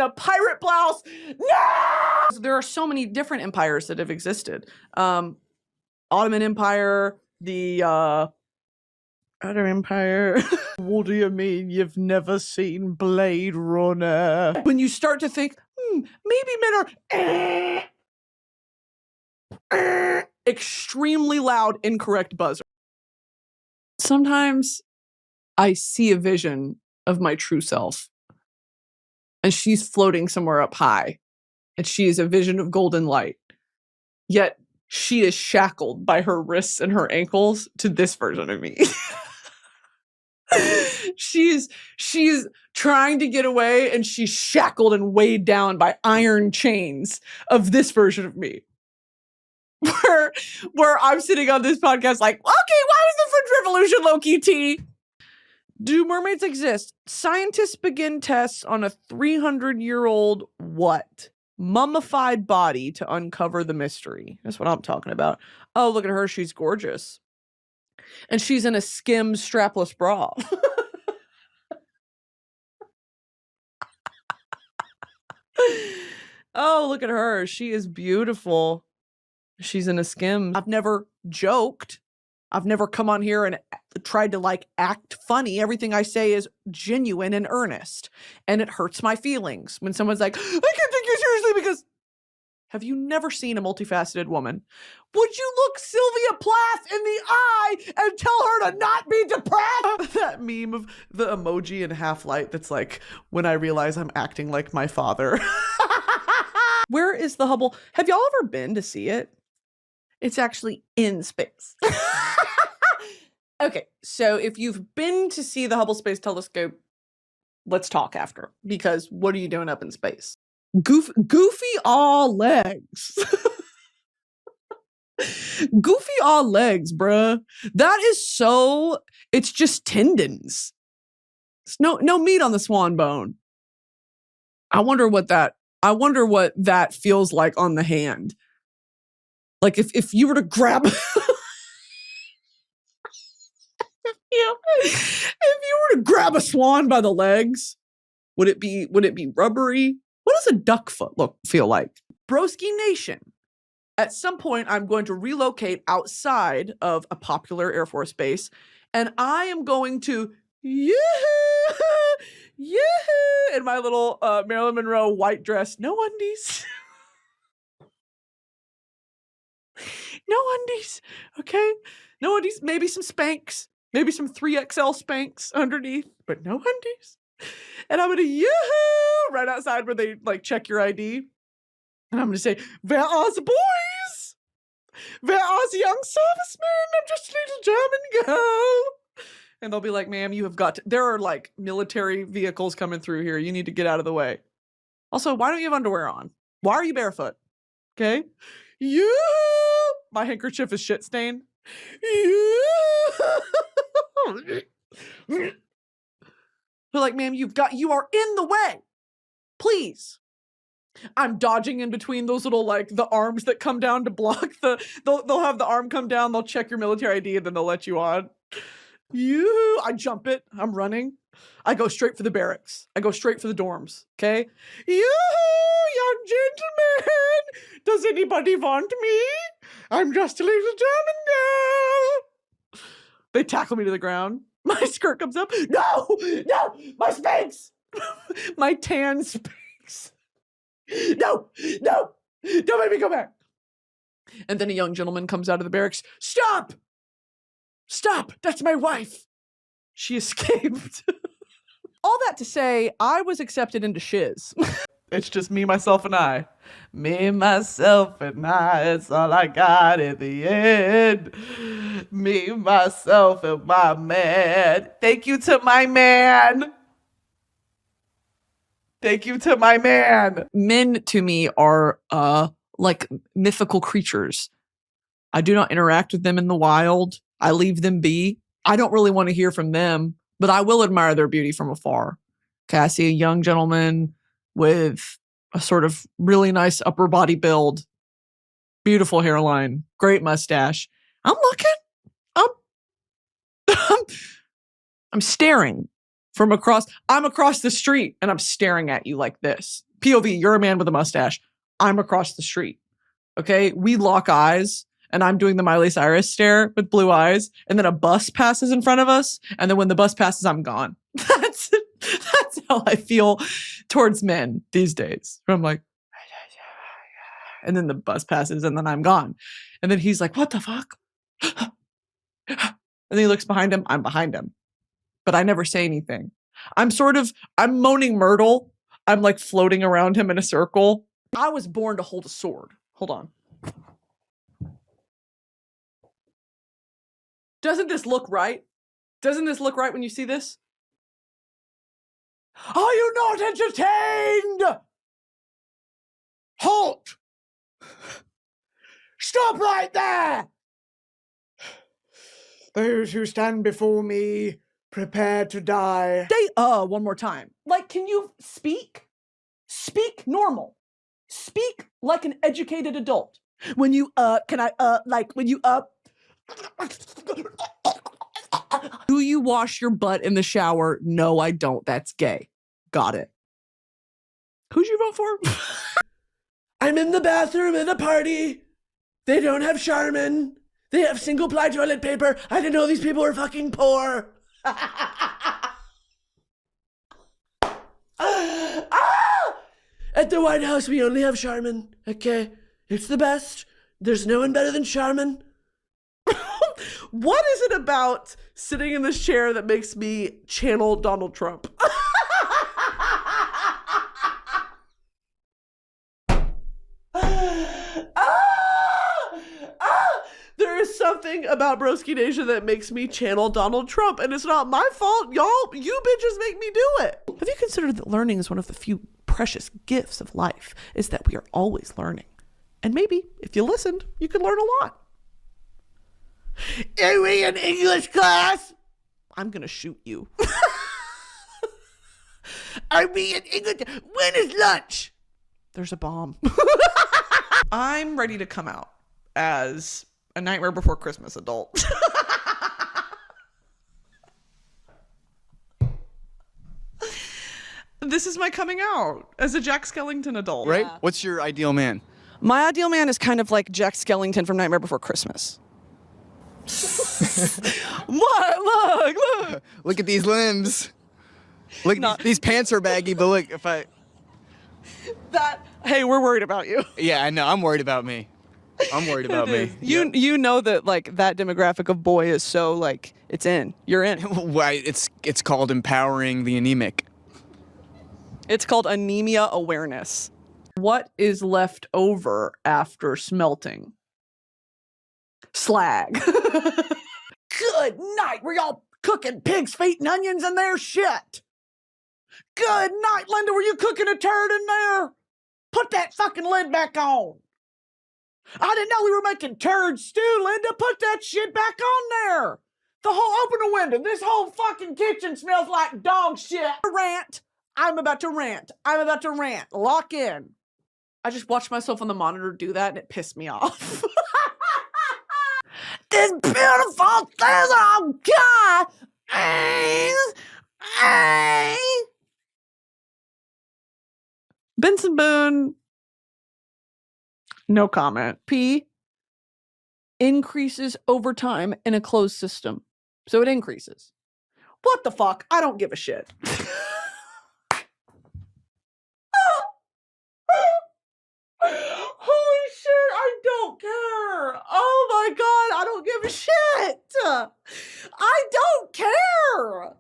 a pirate blouse. No! There are so many different empires that have existed. Ottoman Empire, the other empire. What do you mean you've never seen Blade Runner? When you start to think, maybe men are extremely loud, incorrect buzzer. Sometimes I see a vision of my true self, and she's floating somewhere up high, and she is a vision of golden light. Yet she is shackled by her wrists and her ankles to this version of me. She's trying to get away, and she's shackled and weighed down by iron chains of this version of me. Where I'm sitting on this podcast like, okay, why was the French Revolution low-key tea? Do mermaids exist? Scientists begin tests on a 300-year-old what? Mummified body to uncover the mystery. That's what I'm talking about. Oh, look at her. She's gorgeous. And she's in a skim strapless bra. Oh, look at her. She is beautiful. She's in a skim. I've never joked. I've never come on here and tried to like act funny. Everything I say is genuine and earnest. And it hurts my feelings when someone's like, I can't take you seriously because... Have you never seen a multifaceted woman? Would you look Sylvia Plath in the eye and tell her to not be depressed? That meme of the emoji in Half-Light that's like, when I realize I'm acting like my father. Where is the Hubble? Have y'all ever been to see it? It's actually in space. Okay, so if you've been to see the Hubble Space Telescope, let's talk after, because what are you doing up in space? Goofy all legs. Goofy all legs, bruh. That is so, it's just tendons. It's no meat on the swan bone. I wonder what that feels like on the hand. Like if you were to grab if you were to grab a swan by the legs, would it be rubbery? What does a duck foot feel like? Broski Nation. At some point, I'm going to relocate outside of a popular Air Force base, and I am going to yoo-hoo, yoo-hoo, in my little Marilyn Monroe white dress. No undies. No undies, okay? No undies, maybe some Spanx, maybe some 3XL Spanx underneath, but no undies. And I'm gonna yoo-hoo right outside where they like check your ID. And I'm gonna say, where are the boys? Where are the young servicemen? I'm just a little German girl. And they'll be like, ma'am, you have got to, there are like military vehicles coming through here. You need to get out of the way. Also, why don't you have underwear on? Why are you barefoot? Okay. You, my handkerchief is shit stained. They're like, ma'am, you are in the way. Please. I'm dodging in between those little, like, the arms that come down to block they'll have the arm come down, they'll check your military ID, and then they'll let you on. I jump it. I'm running. I go straight for the barracks. I go straight for the dorms. Okay? Young gentlemen! Does anybody want me? I'm just a little German girl. They tackle me to the ground. My skirt comes up. No! My Spanx! My tan Spanx. No! Don't make me go back. And then a young gentleman comes out of the barracks. Stop! That's my wife. She escaped. All that to say, I was accepted into shiz. It's just me, myself, and I. Me, myself, and I. It's all I got in the end. Me, myself, and my man. Thank you to my man. Thank you to my man. Men, to me, are like mythical creatures. I do not interact with them in the wild. I leave them be. I don't really want to hear from them, but I will admire their beauty from afar. Okay, I see a young gentleman with a sort of really nice upper body build, beautiful hairline, great mustache. I'm looking. I'm staring from across. I'm across the street and I'm staring at you like this. POV, you're a man with a mustache. I'm across the street. Okay. We lock eyes and I'm doing the Miley Cyrus stare with blue eyes. And then a bus passes in front of us. And then when the bus passes, I'm gone. That's how I feel towards men these days. I'm like, and then the bus passes and then I'm gone. And then he's like, what the fuck? And then he looks behind him. I'm behind him. But I never say anything. I'm moaning Myrtle. I'm like floating around him in a circle. I was born to hold a sword. Hold on. Doesn't this look right? Doesn't this look right when you see this? Are you not entertained? Halt! Stop right there! Those who stand before me, prepare to die. Say one more time. Like, can you speak? Speak normal. Speak like an educated adult. When you, do you wash your butt in the shower? No, I don't. That's gay. Got it. Who'd you vote for? I'm in the bathroom at a party. They don't have Charmin. They have single-ply toilet paper. I didn't know these people were fucking poor. At the White House, we only have Charmin. Okay? It's the best. There's no one better than Charmin. What is it about sitting in this chair that makes me channel Donald Trump? There is something about Broski Nation that makes me channel Donald Trump, and it's not my fault, y'all. You bitches make me do it. Have you considered that learning is one of the few precious gifts of life, is that we are always learning? And maybe, if you listened, you could learn a lot. Are we in English class? I'm gonna shoot you. Are we in English? When is lunch? There's a bomb. I'm ready to come out as a Nightmare Before Christmas adult. This is my coming out as a Jack Skellington adult. Right? Yeah. What's your ideal man? My ideal man is kind of like Jack Skellington from Nightmare Before Christmas. What? Look. Look at these limbs. Look, these pants are baggy, but look, if I... Hey, we're worried about you. Yeah, I know. I'm worried about me. I'm worried about me. You know that like that demographic of boy is so like it's in. You're in. Why? It's called empowering the anemic. It's called anemia awareness. What is left over after smelting? Slag. Good night. Were y'all cooking pig's feet and onions in there? Shit. Good night, Linda. Were you cooking a turd in there? Put that fucking lid back on. I didn't know we were making turd stew, Linda. Put that shit back on there. Open the window. This whole fucking kitchen smells like dog shit. Rant. I'm about to rant. Lock in. I just watched myself on the monitor do that and it pissed me off. This beautiful thing, oh God. Benson Boone. No comment. P increases over time in a closed system. So it increases. What the fuck? I don't give a shit. Holy shit, I don't care. Oh my God, I don't give a shit. I don't care.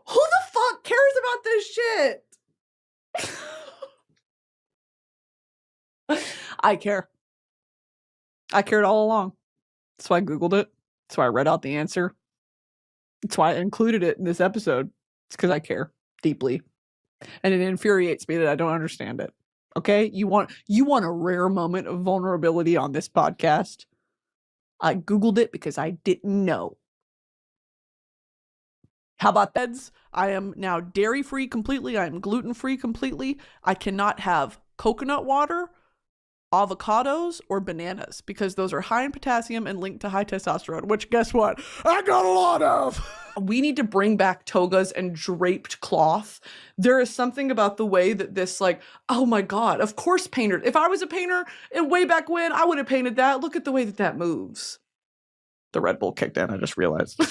Who the fuck cares about this shit? I care. I cared all along. That's why I Googled it. That's why I read out the answer. That's why I included it in this episode. It's because I care deeply. And it infuriates me that I don't understand it. Okay? You want a rare moment of vulnerability on this podcast? I Googled it because I didn't know. How about that? I am now dairy-free completely. I am gluten-free completely. I cannot have coconut water avocados or bananas, because those are high in potassium and linked to high testosterone, which guess what? I got a lot of. We need to bring back togas and draped cloth. There is something about the way that this, like, oh my God, of course painters. If I was a painter way back when, I would have painted that. Look at the way that that moves. The Red Bull kicked in, I just realized.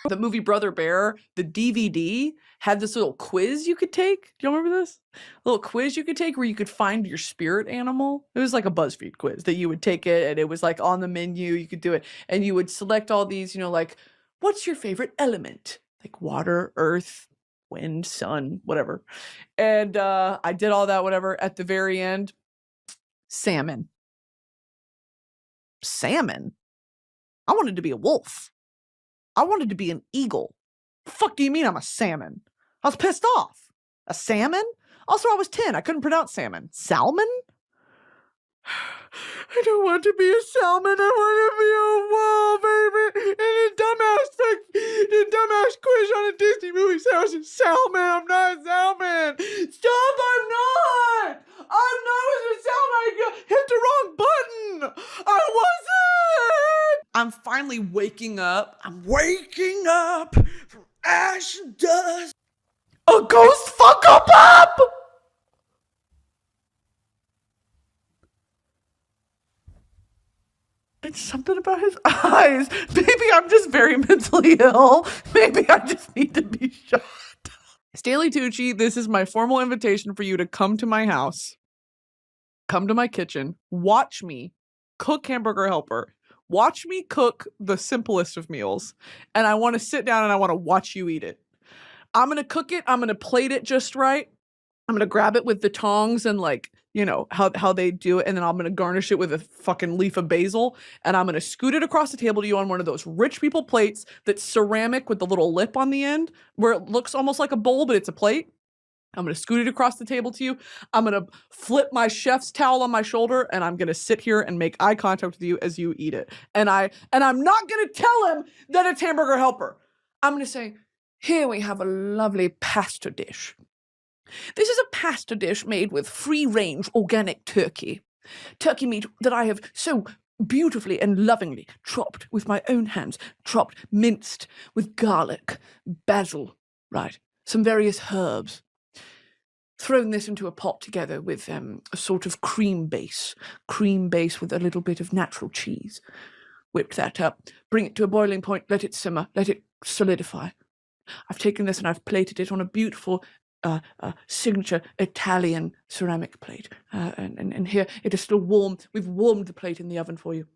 The movie Brother Bear, the DVD had this little quiz you could take. Do you remember this? A little quiz you could take where you could find your spirit animal. It was like a BuzzFeed quiz that you would take it, and it was like on the menu, you could do it. And you would select all these, you know, like, what's your favorite element? Like water, earth, wind, sun, whatever. And I did all that, whatever. At the very end, salmon. Salmon? I wanted to be a wolf. I wanted to be an eagle. The fuck do you mean I'm a salmon? I was pissed off. A salmon? Also, I was 10. I couldn't pronounce salmon. Salmon? I don't want to be a salmon. I want to be a wolf, baby. And the dumbass quiz on a Disney movie said I was a salmon. I'm not a salmon. Stop, I'm not. I'm not a salmon. I hit the wrong button. I wasn't. I'm finally waking up. I'm waking up from ash and dust. A ghost fuck up. It's something about his eyes. Maybe I'm just very mentally ill. Maybe I just need to be shot. Stanley Tucci, this is my formal invitation for you to come to my house, come to my kitchen, watch me cook Hamburger Helper, watch me cook the simplest of meals, and I want to sit down and I want to watch you eat it. I'm going to cook it. I'm going to plate it just right. I'm going to grab it with the tongs and, like, you know, how they do it. And then I'm going to garnish it with a fucking leaf of basil. And I'm going to scoot it across the table to you on one of those rich people plates that's ceramic with the little lip on the end where it looks almost like a bowl, but it's a plate. I'm going to scoot it across the table to you. I'm going to flip my chef's towel on my shoulder and I'm going to sit here and make eye contact with you as you eat it. And I'm not going to tell him that it's Hamburger Helper. I'm going to say, here we have a lovely pasta dish. This is a pasta dish made with free-range organic turkey. Turkey meat that I have so beautifully and lovingly chopped with my own hands, chopped, minced with garlic, basil, right, some various herbs. Thrown this into a pot together with a sort of cream base with a little bit of natural cheese. Whipped that up, bring it to a boiling point, let it simmer, let it solidify. I've taken this and I've plated it on a beautiful signature Italian ceramic plate. And here it is still warm. We've warmed the plate in the oven for you.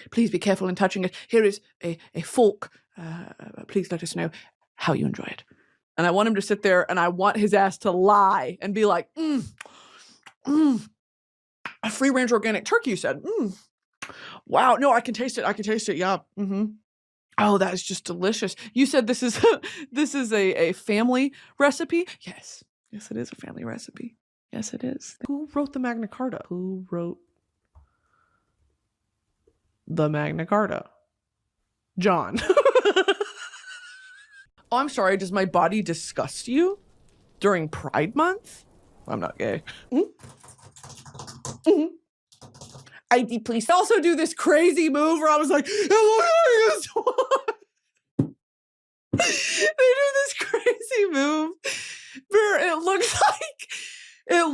Please be careful in touching it. Here is a fork. Please let us know how you enjoy it. And I want him to sit there and I want his ass to lie and be like, a free-range organic turkey, you said. Wow, no, I can taste it. I can taste it. Yeah. Oh, that is just delicious. You said this is a family recipe? Yes. Yes, it is a family recipe. Yes, it is. Who wrote the Magna Carta? Who wrote the Magna Carta? John. Oh, I'm sorry. Does my body disgust you during Pride Month? I'm not gay. I deeply also do this crazy move where I was like, it looks like they do this crazy move where it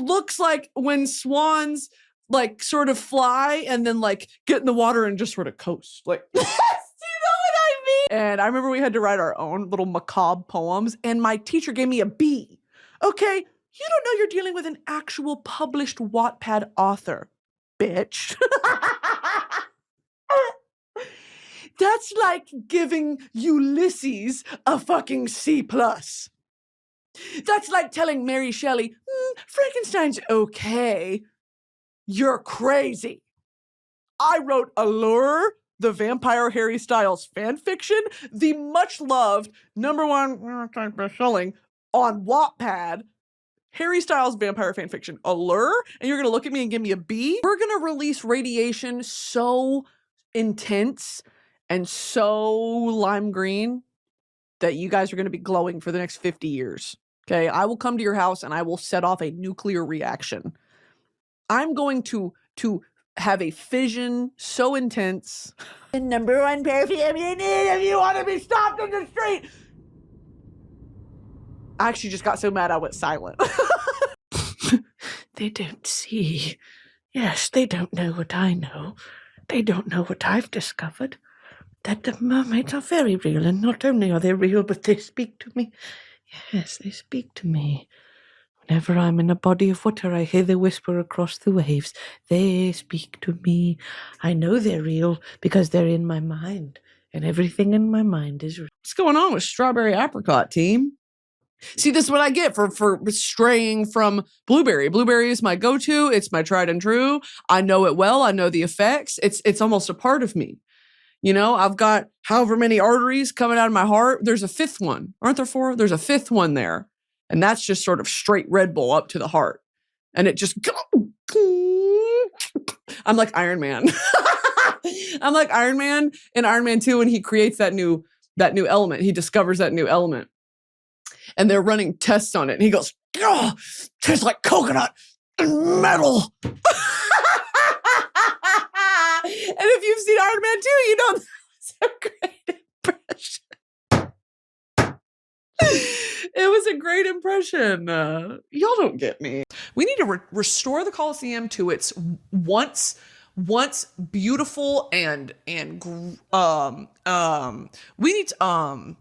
looks like when swans like sort of fly and then like get in the water and just sort of coast. Like, yes, do you know what I mean? And I remember we had to write our own little macabre poems and my teacher gave me a B. Okay, you don't know you're dealing with an actual published Wattpad author. Bitch. That's like giving Ulysses a fucking C+. That's like telling Mary Shelley, Frankenstein's okay. You're crazy. I wrote Allure, the Vampire Harry Styles fanfiction, the much-loved #1 best-selling on Wattpad, Harry Styles vampire fanfiction, Allure, and you're gonna look at me and give me a B? We're gonna release radiation so intense and so lime green that you guys are gonna be glowing for the next 50 years, okay? I will come to your house and I will set off a nuclear reaction. I'm going to to have a fission so intense. The number one perfume you need if you want to be stopped in the street. I actually just got so mad I went silent. They don't see. Yes, they don't know what I know. They don't know what I've discovered. That the mermaids are very real, and not only are they real, but they speak to me. Yes, they speak to me. Whenever I'm in a body of water, I hear the whisper across the waves. They speak to me. I know they're real because they're in my mind, and everything in my mind is real. What's going on with strawberry apricot, team? See, this is what I get for straying from blueberry. Blueberry is my go-to. It's my tried and true. I know it well. I know the effects. It's almost a part of me. You know, I've got however many arteries coming out of my heart. There's a fifth one. Aren't there 4? There's a fifth one there. And that's just sort of straight Red Bull up to the heart. And it just I'm like Iron Man. I'm like Iron Man in Iron Man 2 when he creates that new element. He discovers that new element. And they're running tests on it. And he goes, oh, tastes like coconut and metal. And if you've seen Iron Man 2, you know that's a great impression. It was a great impression. Y'all don't get me. We need to restore the Colosseum to its once beautiful and we need to,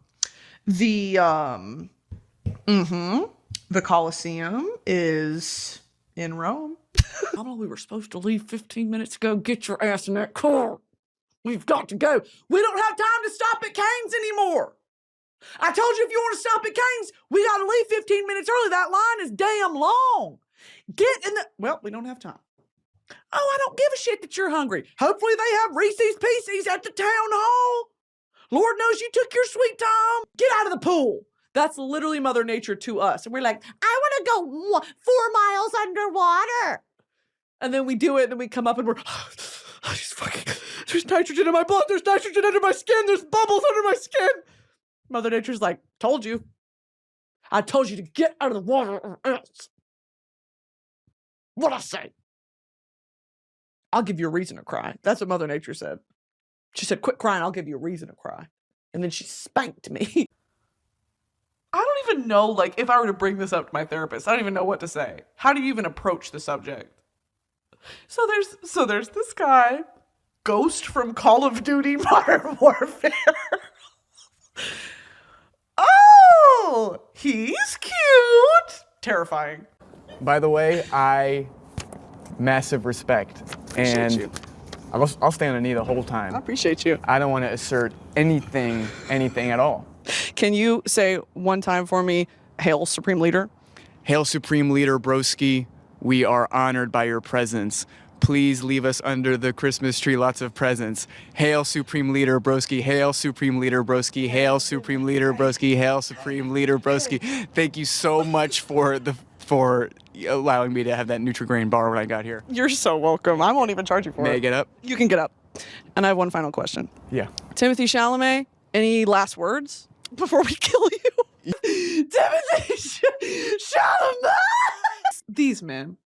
the Colosseum is in Rome. I know we were supposed to leave 15 minutes ago. Get your ass in that car. We've got to go. We don't have time to stop at Cane's anymore. I told you if you want to stop at Cane's, we got to leave 15 minutes early. That line is damn long. Get in the... Well, we don't have time. Oh, I don't give a shit that you're hungry. Hopefully they have Reese's Pieces at the town hall. Lord knows you took your sweet time. Get out of the pool. That's literally Mother Nature to us. And we're like, I want to go 4 miles underwater. And then we do it, and then we come up and we're, there's nitrogen in my blood, there's nitrogen under my skin, there's bubbles under my skin. Mother Nature's like, told you. I told you to get out of the water or else. What'd I say? I'll give you a reason to cry. That's what Mother Nature said. She said, quit crying, I'll give you a reason to cry. And then she spanked me. I don't even know, like, if I were to bring this up to my therapist, I don't even know what to say. How do you even approach the subject? So there's this guy, Ghost from Call of Duty Modern Warfare. Oh, he's cute. Terrifying. By the way, massive respect. Appreciate you. I'll stay on a knee the whole time. I appreciate you. I don't want to assert anything at all. Can you say one time for me, Hail Supreme Leader? Hail Supreme Leader Broski, we are honored by your presence. Please leave us under the Christmas tree, lots of presents. Hail Supreme Leader Broski, hail Supreme Leader Broski, hail Supreme Leader Broski, hail Supreme Leader Broski. Thank you so much for allowing me to have that Nutri-Grain bar when I got here. You're so welcome. I won't even charge you for it. May I get up? You can get up. And I have one final question. Yeah. Timothy Chalamet, any last words before we kill you? Timothy Chalamet! These men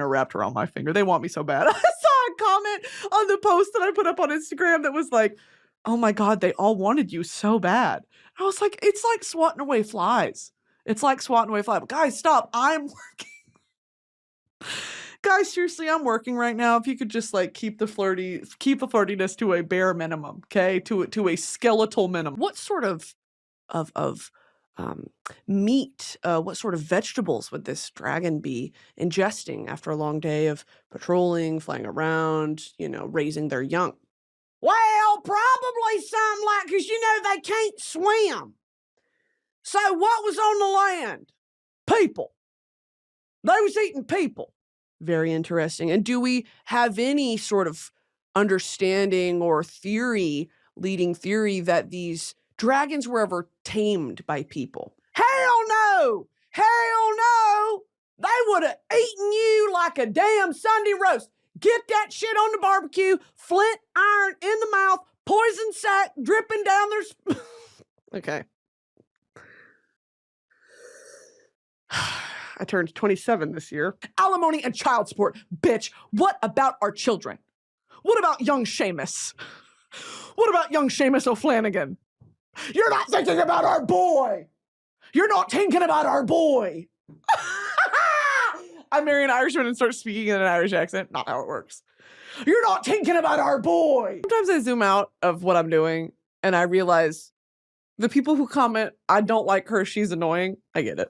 are wrapped around my finger. They want me so bad. I saw a comment on the post that I put up on Instagram that was like, oh my God, they all wanted you so bad. I was like, it's like swatting away flies. It's like swatting away flies. But guys, stop. I'm working. Guys, seriously, I'm working right now. If you could just like keep the flirtiness to a bare minimum, okay? To a skeletal minimum. What sort of meat, what sort of vegetables would this dragon be ingesting after a long day of patrolling, flying around, raising their young? Well, probably something like, because they can't swim. So what was on the land? People. They was eating people. Very interesting. And do we have any sort of understanding or leading theory that these dragons were ever tamed by people? Hell no! Hell no! They would have eaten you like a damn Sunday roast. Get that shit on the barbecue, flint iron in the mouth, poison sac dripping down their... Okay. I turned 27 this year. Alimony and child support. Bitch, what about our children? What about young Seamus? What about young Seamus O'Flanagan? You're not thinking about our boy. You're not thinking about our boy. I marry an Irishman and start speaking in an Irish accent. Not how it works. You're not thinking about our boy. Sometimes I zoom out of what I'm doing and I realize the people who comment, I don't like her, she's annoying. I get it.